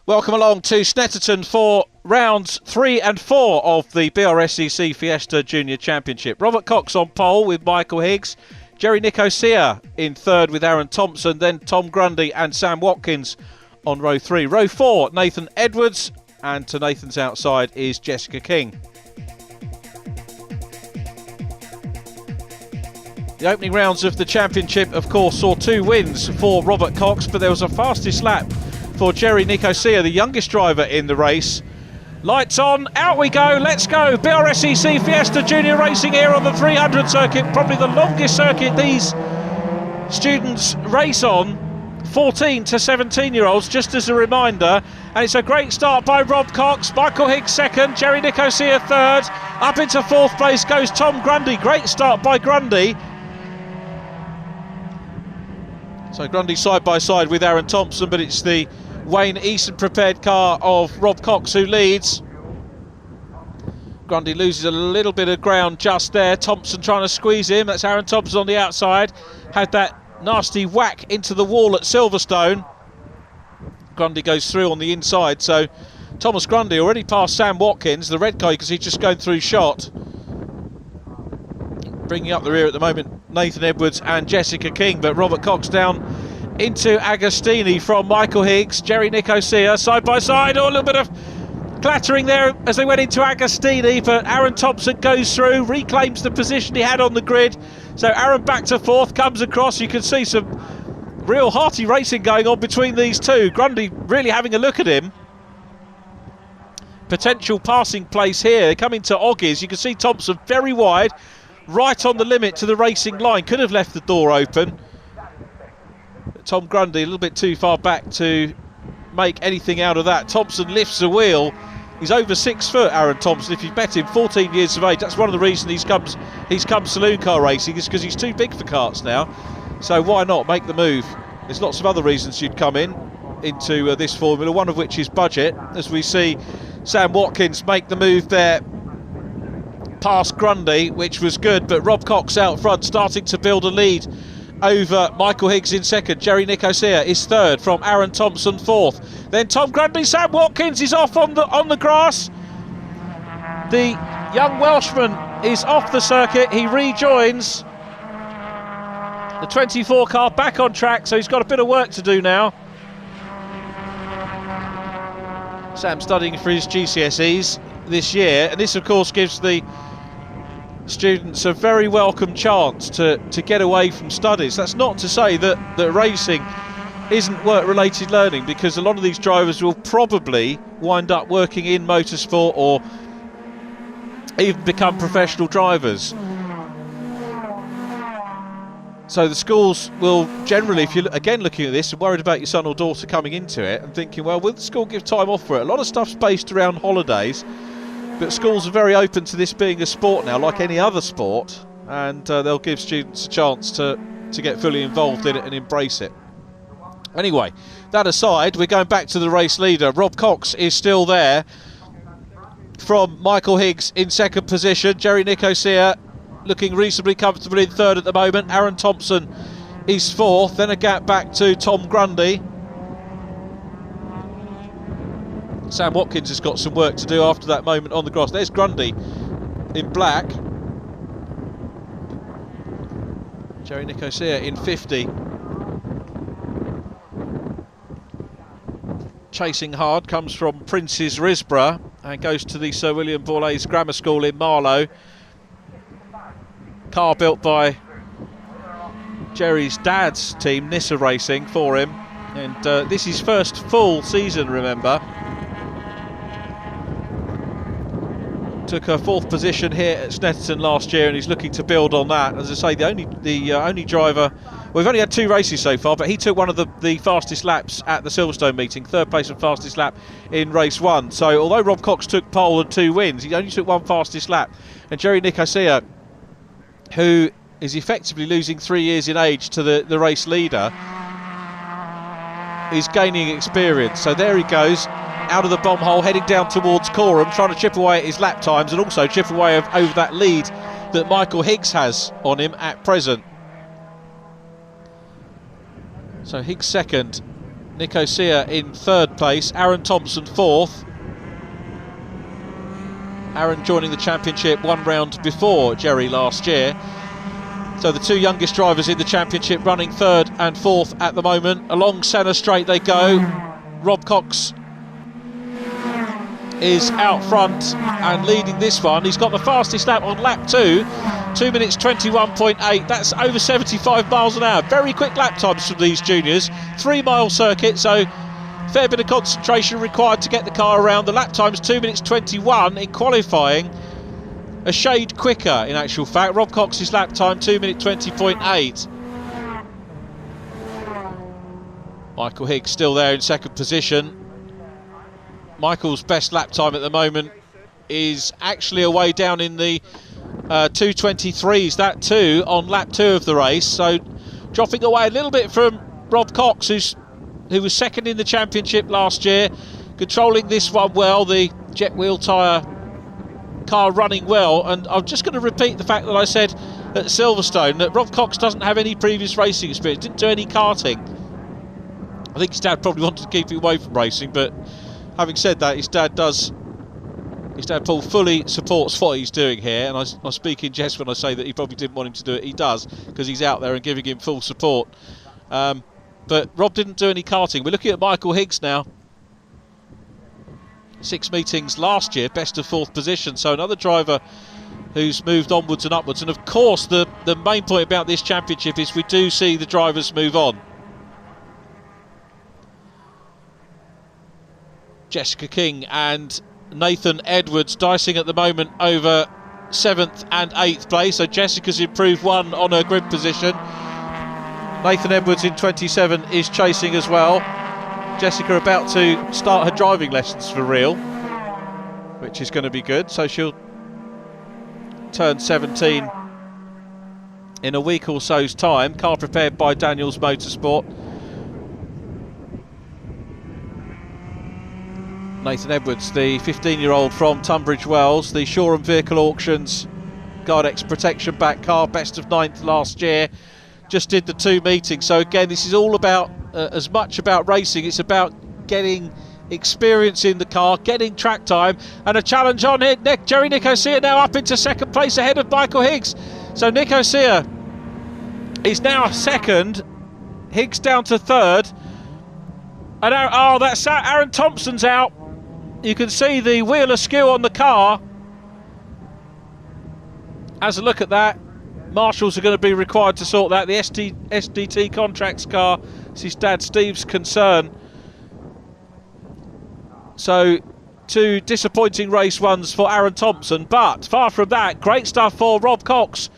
Welcome along to Snetterton for rounds 3 and 4 of the BRSCC Fiesta Junior Championship. Robert Cox on pole with Michael Higgs, Jerry Nicosia in third with Aaron Thompson, then Tom Grundy and Sam Watkins on row 3. Row 4, Nathan Edwards, and to Nathan's outside is Jessica King. The opening rounds of the championship, of course, saw 2 wins for Robert Cox, but there was a fastest lap for Jerry Nicosia, the youngest driver in the race. Lights on, out we go, let's go. BRSCC Fiesta Junior Racing here on the 300 circuit, probably the longest circuit these students race on. 14 to 17-year-olds, just as a reminder. And it's a great start by Rob Cox. Michael Higgs second, Jerry Nicosia third. Up into 4th place goes Tom Grundy. Great start by Grundy. So Grundy side by side with Aaron Thompson, but it's the Wayne Easton prepared car of Rob Cox who leads. Grundy loses a little bit of ground just there. Thompson trying to squeeze him. That's Aaron Thompson on the outside. Had that nasty whack into the wall at Silverstone. Grundy goes through on the inside. So Thomas Grundy already passed Sam Watkins, the red car, because he's just going through shot. Bringing up the rear at the moment, Nathan Edwards and Jessica King, but Robert Cox down into Agostini from Michael Higgs, Jerry Nicosia side by side. Oh, a little bit of clattering there as they went into Agostini, but Aaron Thompson goes through, reclaims the position he had on the grid. So Aaron back to 4th, comes across. You can see some real hearty racing going on between these two. Grundy really having a look at him. Potential passing place here. They come into Oggies. You can see Thompson very wide, right on the limit to the racing line. Could have left the door open. Tom Grundy a little bit too far back to make anything out of that. Thompson lifts the wheel. He's over 6 foot, Aaron Thompson. If you've met him, 14 years of age, that's one of the reasons he's come saloon car racing, is because he's too big for karts now. So why not make the move? There's lots of other reasons you'd come into this formula, one of which is budget, as we see Sam Watkins make the move there past Grundy, which was good, but Rob Cox out front starting to build a lead over Michael Higgs in second. Jerry Nicosia is third from Aaron Thompson 4th. Then Tom Grundy, Sam Watkins is off on the grass. The young Welshman is off the circuit. He rejoins the 24 car back on track, so he's got a bit of work to do now. Sam studying for his GCSEs this year, and this of course gives the students a very welcome chance to get away from studies. That's not to say that racing isn't work-related learning, because a lot of these drivers will probably wind up working in motorsport or even become professional drivers. So the schools will generally, if you're again looking at this and worried about your son or daughter coming into it and thinking, well, will the school give time off for it? A lot of stuff's based around holidays. But schools are very open to this being a sport now, like any other sport, and they'll give students a chance to get fully involved in it and embrace it. Anyway, that aside, we're going back to the race leader. Rob Cox is still there from Michael Higgs in second position. Jerry Nicosia looking reasonably comfortable in third at the moment. Aaron Thompson is 4th, then a gap back to Tom Grundy. Sam Watkins has got some work to do after that moment on the grass. There's Grundy in black. Jerry Nicosia in 50. Chasing hard, comes from Prince's Risborough and goes to the Sir William Borlase Grammar School in Marlow. Car built by Jerry's dad's team, Nissa Racing, for him. And this is his first full season, remember. Took a 4th position here at Snetterton last year, and he's looking to build on that. As I say, the only driver We've only had 2 races so far, but he took one of the fastest laps at the Silverstone meeting, 3rd place and fastest lap in race 1. So although Rob Cox took pole and 2 wins, he only took 1 fastest lap. And Jerry Nicosia, who is effectively losing 3 years in age to the race leader, is gaining experience. So there he goes, out of the bomb hole, heading down towards Coram, trying to chip away at his lap times and also chip away over that lead that Michael Higgs has on him at present. So Higgs 2nd, Nicosia in 3rd place, Aaron Thompson 4th. Aaron joining the championship 1 round before Jerry last year. So the 2 youngest drivers in the championship running 3rd and 4th at the moment. Along Senna Straight they go. Rob Cox is out front and leading this one. He's got the fastest lap on lap 2, 2 minutes 21.8. That's over 75 miles an hour. Very quick lap times from these juniors. 3-mile circuit, so fair bit of concentration required to get the car around. The lap time's 2 minutes 21 in qualifying. A shade quicker in actual fact. Rob Cox's lap time 2 minutes 20.8. Michael Higgs still there in 2nd position. Michael's best lap time at the moment is actually away down in the 2:23s, that too on lap 2 of the race, so dropping away a little bit from Rob Cox, who was 2nd in the championship last year, controlling this one well, the jet wheel tyre car running well. And I'm just going to repeat the fact that I said at Silverstone that Rob Cox doesn't have any previous racing experience, didn't do any karting. I think his dad probably wanted to keep him away from racing, but having said that, his dad Paul fully supports what he's doing here, and I speak in jest when I say that he probably didn't want him to do it. He does, because he's out there and giving him full support. But Rob didn't do any karting. We're looking at Michael Higgs now. 6 meetings last year, best of 4th position, so another driver who's moved onwards and upwards. And of course the main point about this championship is we do see the drivers move on. Jessica King and Nathan Edwards dicing at the moment over 7th and 8th place, so Jessica's improved 1 on her grid position. Nathan Edwards in 27 is chasing as well. Jessica about to start her driving lessons for real, which is going to be good, so she'll turn 17 in a week or so's time. Car prepared by Daniels Motorsport. Nathan Edwards, the 15-year-old from Tunbridge Wells, the Shoreham Vehicle Auctions Guardex Protection back car, best of 9th last year, just did the 2 meetings. So again, this is all about, as much about racing, it's about getting experience in the car, getting track time, and a challenge on it. Jerry Nicosia now up into 2nd place ahead of Michael Higgs. So Nicosia is now 2nd, Higgs down to 3rd, and that's out. Aaron Thompson's out. You can see the wheel askew on the car. As a look at that, marshals are going to be required to sort that. The SDT Contracts car, this is Dad Steve's concern. So 2 disappointing race ones for Aaron Thompson, but far from that, great stuff for Rob Cox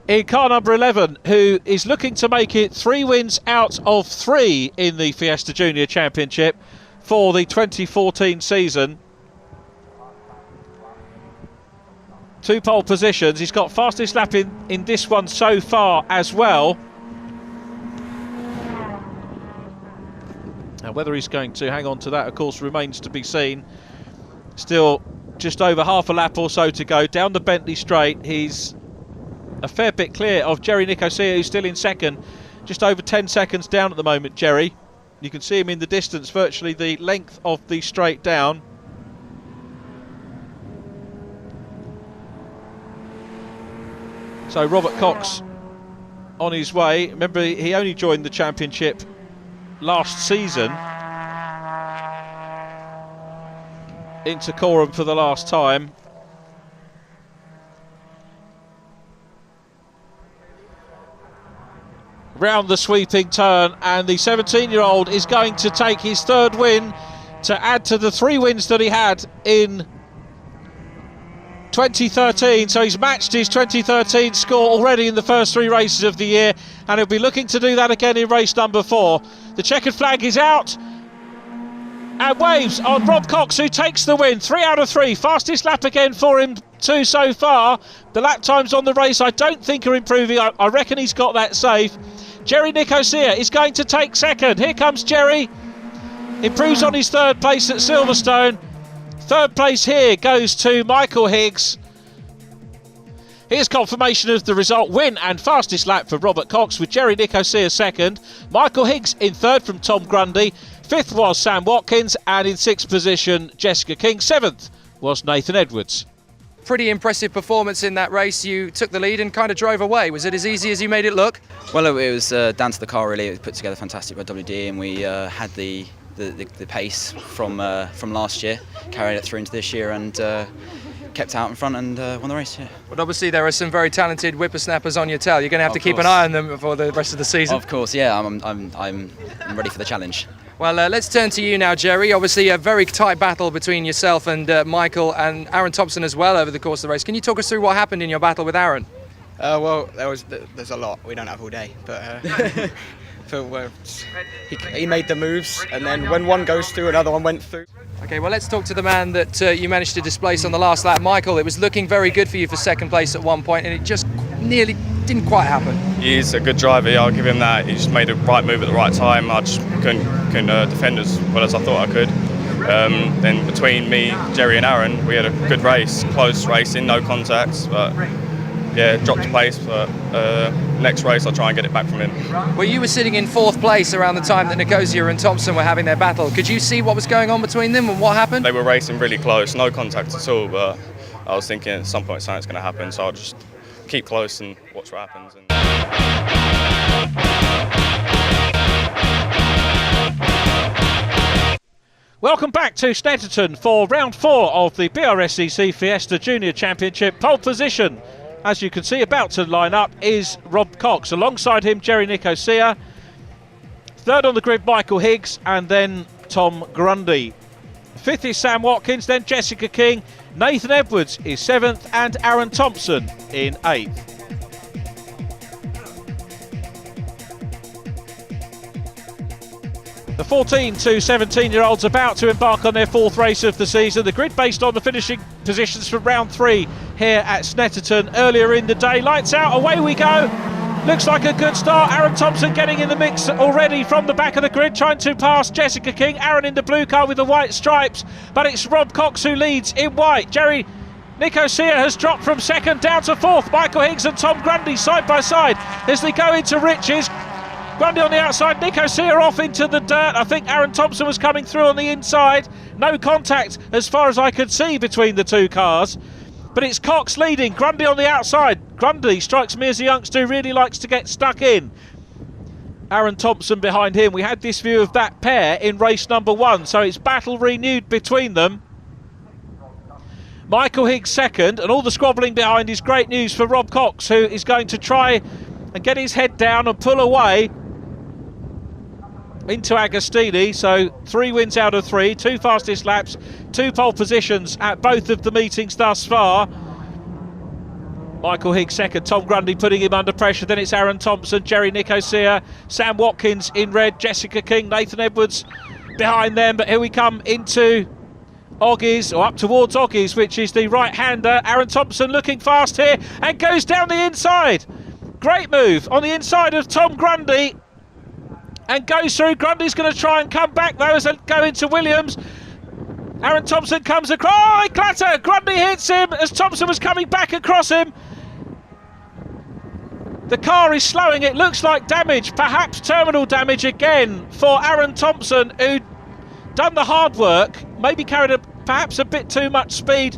in car number 11, who is looking to make it 3 wins out of 3 in the Fiesta Junior Championship for the 2014 season. 2 pole positions. He's got fastest lap in this one so far as well. Now whether he's going to hang on to that, of course, remains to be seen. Still just over half a lap or so to go down the Bentley Straight. He's a fair bit clear of Jerry Nicosia, who's still in 2nd, just over 10 seconds down at the moment. Jerry, you can see him in the distance, virtually the length of the straight down. So Robert Cox on his way. Remember, he only joined the championship last season into Coram for the last time. Round the sweeping turn, and the 17-year-old is going to take his 3rd win to add to the 3 wins that he had in 2013, so he's matched his 2013 score already in the first 3 races of the year, and he'll be looking to do that again in race number 4. The checkered flag is out and waves on Rob Cox, who takes the win. 3 out of 3, fastest lap again for him too so far. The lap times on the race I don't think are improving. I reckon he's got that safe. Jerry Nicosia is going to take second. Here comes Jerry, improves on his 3rd place at Silverstone. 3rd place here goes to Michael Higgs. Here's confirmation of the result. Win and fastest lap for Robert Cox, with Jerry Nicosia 2nd. Michael Higgs in 3rd from Tom Grundy. 5th was Sam Watkins, and in 6th position Jessica King. 7th was Nathan Edwards. Pretty impressive performance in that race. You took the lead and kind of drove away. Was it as easy as you made it look? Well, it was down to the car really. It was put together fantastic by WD, and we had the pace from last year, carried it through into this year, and kept out in front and won the race. Yeah. But obviously there are some very talented whippersnappers on your tail. You're going to have to keep an eye on them for the rest of the season. Of course, yeah. I'm ready for the challenge. Well, let's turn to you now, Jerry. Obviously a very tight battle between yourself and Michael and Aaron Thompson as well over the course of the race. Can you talk us through what happened in your battle with Aaron? Well, there's a lot. We don't have all day, but he made the moves, and then when one goes through, another one went through. Okay, well, let's talk to the man that you managed to displace on the last lap. Michael, it was looking very good for you for 2nd place at one point, and it just nearly didn't quite happen. He's a good driver, yeah, I'll give him that. He just made the right move at the right time. I just couldn't defend as well as I thought I could. Then between me, Jerry and Aaron, we had a good race, close racing, no contacts, but yeah, dropped place, but next race I'll try and get it back from him. Well, you were sitting in 4th place around the time that Nicosia and Thompson were having their battle. Could you see what was going on between them and what happened? They were racing really close, no contact at all, but I was thinking at some point something's going to happen, so I'll just keep close and watch what happens. Welcome back to Snetterton for round 4 of the BRSCC Fiesta Junior Championship. Pole position, as you can see, about to line up is Rob Cox. Alongside him, Jerry Nicosia. 3rd on the grid, Michael Higgs, and then Tom Grundy. 5th is Sam Watkins, then Jessica King. Nathan Edwards is 7th, and Aaron Thompson in 8th. The 14 to 17-year-olds about to embark on their 4th race of the season. The grid based on the finishing positions from round 3 here at Snetterton earlier in the day. Lights out, away we go. Looks like a good start. Aaron Thompson getting in the mix already from the back of the grid, trying to pass Jessica King. Aaron in the blue car with the white stripes, but it's Rob Cox who leads in white. Jerry Nicosia has dropped from 2nd down to 4th. Michael Higgs and Tom Grundy side by side as they go into Riches. Grundy on the outside, Nicosia off into the dirt. I think Aaron Thompson was coming through on the inside. No contact as far as I could see between the 2 cars. But it's Cox leading, Grundy on the outside. Grundy strikes me as a youngster who really likes to get stuck in. Aaron Thompson behind him. We had this view of that pair in race number 1, so it's battle renewed between them. Michael Higgs 2nd, and all the squabbling behind is great news for Rob Cox, who is going to try and get his head down and pull away into Agostini. So 3 wins out of 3, 2 fastest laps, 2 pole positions at both of the meetings thus far. Michael Higgs 2nd, Tom Grundy putting him under pressure. Then it's Aaron Thompson, Jerry Nicosia, Sam Watkins in red, Jessica King, Nathan Edwards behind them. But here we come into Oggies, or up towards Oggies, which is the right-hander. Aaron Thompson looking fast here and goes down the inside. Great move on the inside of Tom Grundy and goes through. Grundy's going to try and come back though as they go into Williams. Aaron Thompson comes across. Oh, clatter! Grundy hits him as Thompson was coming back across him. The car is slowing. It looks like damage, perhaps terminal damage again for Aaron Thompson, who'd done the hard work, maybe carried perhaps a bit too much speed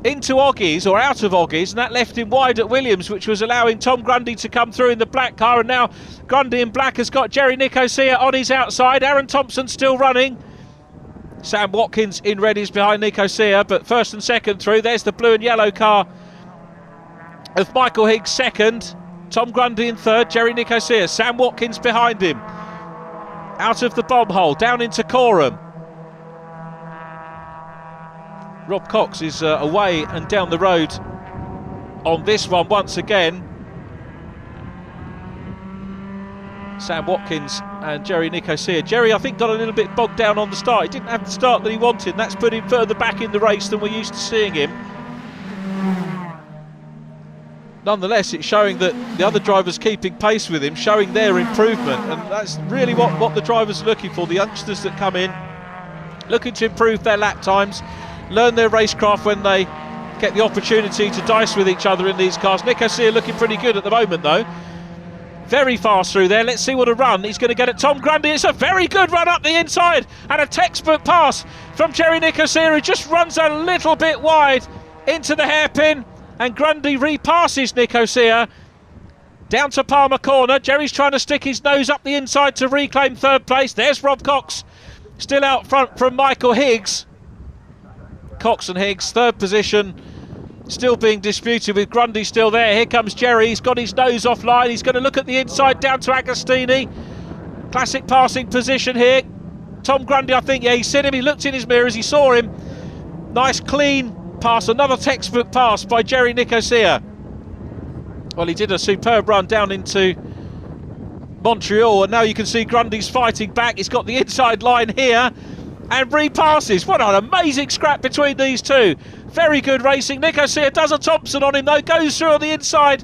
into Oggies, or out of Oggies, and that left him wide at Williams, which was allowing Tom Grundy to come through in the black car. And now Grundy in black has got Jerry Nicosia on his outside. Aaron Thompson still running. Sam Watkins in red is behind Nicosia, but 1st and 2nd through. There's the blue and yellow car of Michael Higgs 2nd, Tom Grundy in 3rd, Jerry Nicosia, Sam Watkins behind him. Out of the bomb hole, down into Coram. Rob Cox is away and down the road on this one once again. Sam Watkins and Jerry Nicosia. Jerry, I think, got a little bit bogged down on the start. He didn't have the start that he wanted. That's put him further back in the race than we're used to seeing him. Nonetheless, it's showing that the other drivers keeping pace with him, showing their improvement, and that's really what the drivers are looking for. The youngsters that come in, looking to improve their lap times, learn their racecraft when they get the opportunity to dice with each other in these cars. Nicosia looking pretty good at the moment, though. Very fast through there. Let's see what a run he's going to get at Tom Grundy. It's a very good run up the inside and a textbook pass from Jerry Nicosia, who just runs a little bit wide into the hairpin, and Grundy repasses Nicosia down to Palmer Corner. Jerry's trying to stick his nose up the inside to reclaim third place. There's Rob Cox still out front from Michael Higgs. Cox and Higgs, third position, still being disputed with Grundy still there. Here comes Jerry, he's got his nose offline, he's going to look at the inside down to Agostini. Classic passing position here. Tom Grundy, I think, yeah, he's seen him, he looked in his mirrors, he saw him. Nice clean pass, another textbook pass by Jerry Nicosia. Well, he did a superb run down into Montreal, and now you can see Grundy's fighting back. He's got the inside line here and repasses. What an amazing scrap between these two. Very good racing. Nicosia does a Thompson on him though, goes through on the inside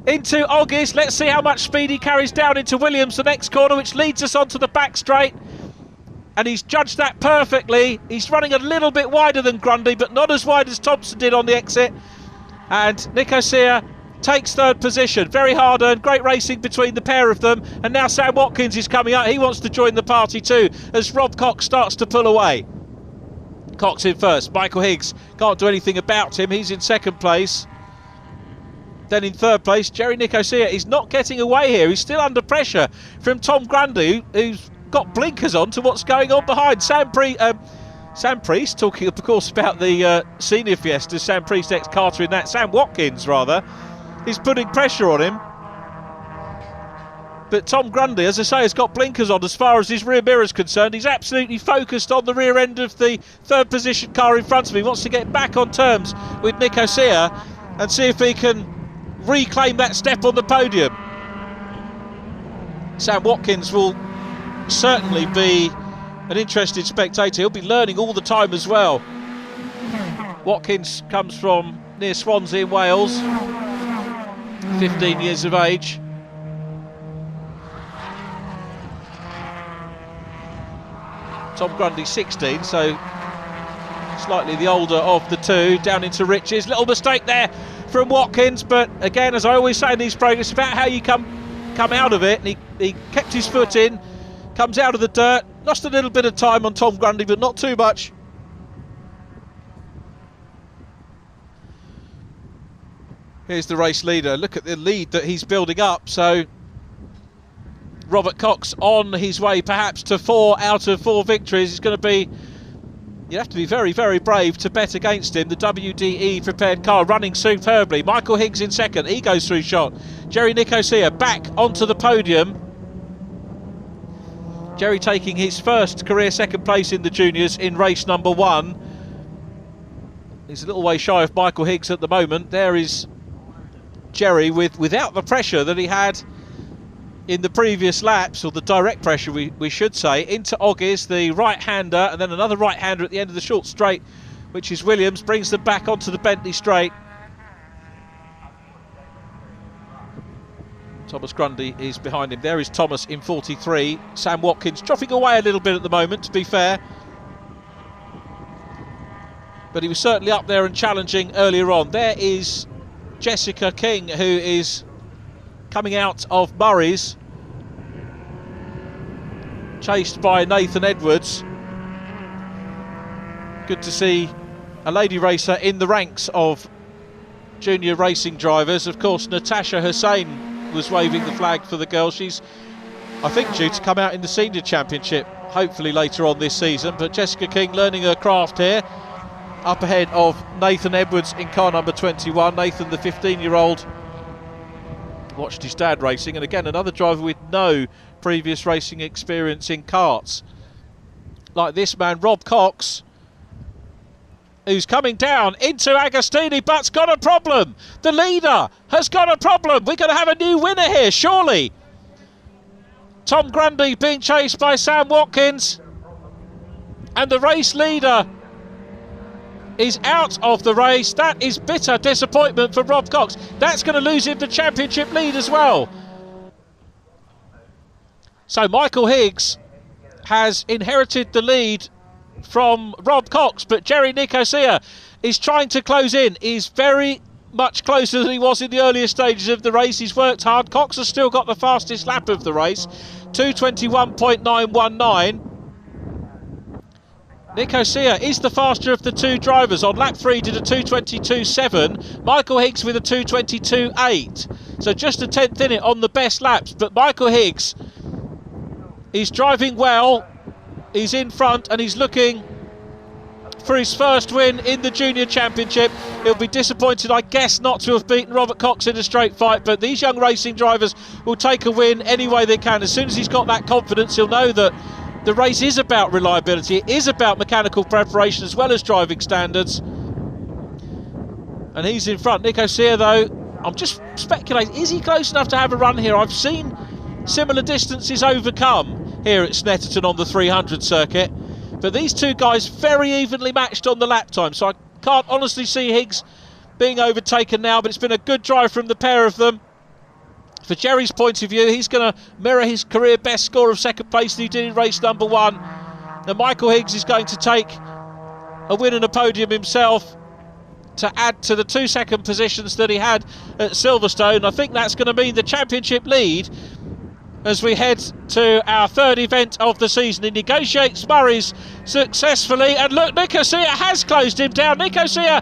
into Oggis. Let's see how much speed he carries down into Williams, the next corner, which leads us onto the back straight. And he's judged that perfectly. He's running a little bit wider than Grundy, but not as wide as Thompson did on the exit. And Nicosia takes third position. Very hard earned, great racing between the pair of them. And now Sam Watkins is coming up. He wants to join the party too, as Rob Cox starts to pull away. Cox in first. Michael Higgs can't do anything about him. He's in second place. Then in third place, Jerry Nicosia is not getting away here. He's still under pressure from Tom Grundy, who's got blinkers on to what's going on behind. Sam Priest, talking of course about the senior Fiesta, Sam Priest ex-Carter in that, Sam Watkins rather, is putting pressure on him. But Tom Grundy, as I say, has got blinkers on as far as his rear mirror is concerned. He's absolutely focused on the rear end of the third position car in front of him. He wants to get back on terms with Nicosia and see if he can reclaim that step on the podium. Sam Watkins will certainly be an interested spectator. He'll be learning all the time as well. Watkins comes from near Swansea in Wales, 15 years of age. Tom Grundy 16, so slightly the older of the two. Down into Riches, little mistake there from Watkins, but again, as I always say in these programs, it's about how you come out of it. And he kept his foot in, comes out of the dirt, lost a little bit of time on Tom Grundy, but not too much. Here's the race leader. Look at the lead that he's building up. So Robert Cox on his way perhaps to 4 out of 4 victories. It's going to be, you have to be very, very brave to bet against him. The WDE prepared car running superbly. Michael Higgs in second, he goes through shot. Jerry Nicosia back onto the podium. Jerry taking his first career second place in the juniors in race number 1. He's a little way shy of Michael Higgs at the moment. There is Jerry without the pressure that he had in the previous laps, or the direct pressure we should say, into Oggis, the right-hander, and then another right-hander at the end of the short straight, which is Williams, brings them back onto the Bentley straight. Thomas Grundy is behind him. There is Thomas in 43. Sam Watkins dropping away a little bit at the moment, to be fair. But he was certainly up there and challenging earlier on. There is Jessica King, who is coming out of Murray's, chased by Nathan Edwards. Good to see a lady racer in the ranks of junior racing drivers. Of course, Natasha Hussain was waving the flag for the girls. She's, I think, due to come out in the senior championship hopefully later on this season, but Jessica King learning her craft here, up ahead of Nathan Edwards in car number 21. Nathan, the 15-year-old, watched his dad racing, and again another driver with no previous racing experience in karts. Like this man, Rob Cox, who's coming down into Agostini, but's got a problem. The leader has got a problem. We're going to have a new winner here, surely. Tom Grundy being chased by Sam Watkins. And the race leader is out of the race. That is bitter disappointment for Rob Cox. That's going to lose him the championship lead as well. So Michael Higgs has inherited the lead from Rob Cox, but Jerry Nicosia is trying to close in. He's very much closer than he was in the earlier stages of the race. He's worked hard. Cox has still got the fastest lap of the race, 2:21.919. Nicosia is the faster of the two drivers. On lap 3 did a 2:22.7. Michael Higgs with a 2:22.8. So just a tenth in it on the best laps. But Michael Higgs, he's driving well. He's in front and he's looking for his first win in the Junior Championship. He'll be disappointed, I guess, not to have beaten Robert Cox in a straight fight, but these young racing drivers will take a win any way they can. As soon as he's got that confidence, he'll know that the race is about reliability, it is about mechanical preparation as well as driving standards. And he's in front. Nicosia, though, I'm just speculating, is he close enough to have a run here? I've seen similar distances overcome here at Snetterton on the 300 circuit, but these two guys very evenly matched on the lap time, so I can't honestly see Higgs being overtaken now, but it's been a good drive from the pair of them. For Jerry's point of view, he's going to mirror his career best score of second place that he did in race number 1. And Michael Higgs is going to take a win and a podium himself to add to the 2 second positions that he had at Silverstone. I think that's going to mean the championship lead as we head to our 3rd event of the season. He negotiates Murray's successfully, and look, Nicosia has closed him down. Nicosia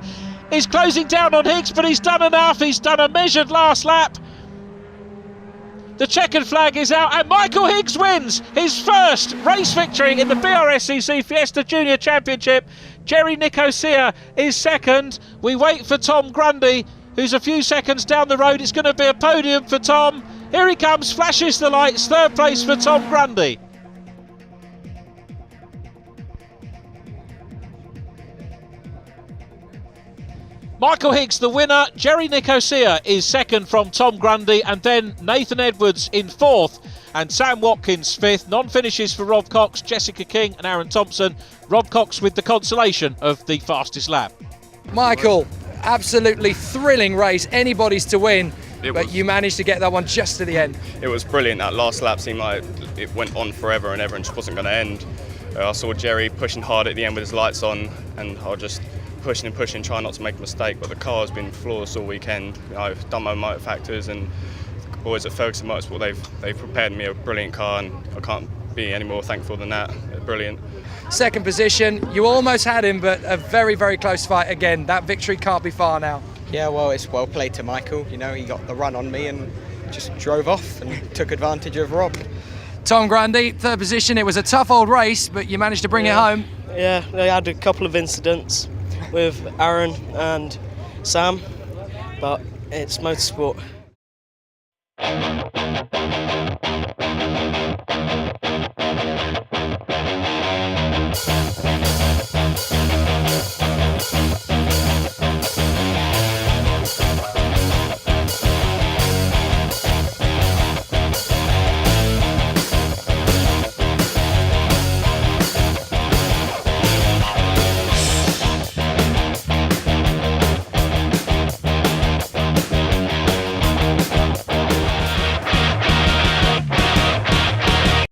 is closing down on Higgs, but he's done enough. He's done a measured last lap. The checkered flag is out and Michael Higgs wins his first race victory in the BRSCC Fiesta Junior Championship. Jerry Nicosia is second. We wait for Tom Grundy, who's a few seconds down the road. It's going to be a podium for Tom. Here he comes, flashes the lights, 3rd place for Tom Grundy. Michael Higgs the winner, Jerry Nicosia is second from Tom Grundy, and then Nathan Edwards in 4th and Sam Watkins 5th. Non-finishes for Rob Cox, Jessica King and Aaron Thompson. Rob Cox with the consolation of the fastest lap. Michael, absolutely thrilling race, anybody's to win, but you managed to get that one just to the end. It was brilliant. That last lap seemed like it went on forever and ever and just wasn't going to end. I saw Jerry pushing hard at the end with his lights on, and I was just pushing and pushing, trying not to make a mistake, but the car has been flawless all weekend. I've done my motor factors, and the boys at Ferguson Motorsport, they've prepared me a brilliant car, and I can't be any more thankful than that. They're brilliant. Second position, you almost had him, but a very, very close fight again. That victory can't be far now. Yeah, well, it's well played to Michael. You know, he got the run on me and just drove off and took advantage of Rob. Tom Grundy, 3rd position. It was a tough old race, but you managed to bring it home. Yeah, they had a couple of incidents with Aaron and Sam, but it's motorsport.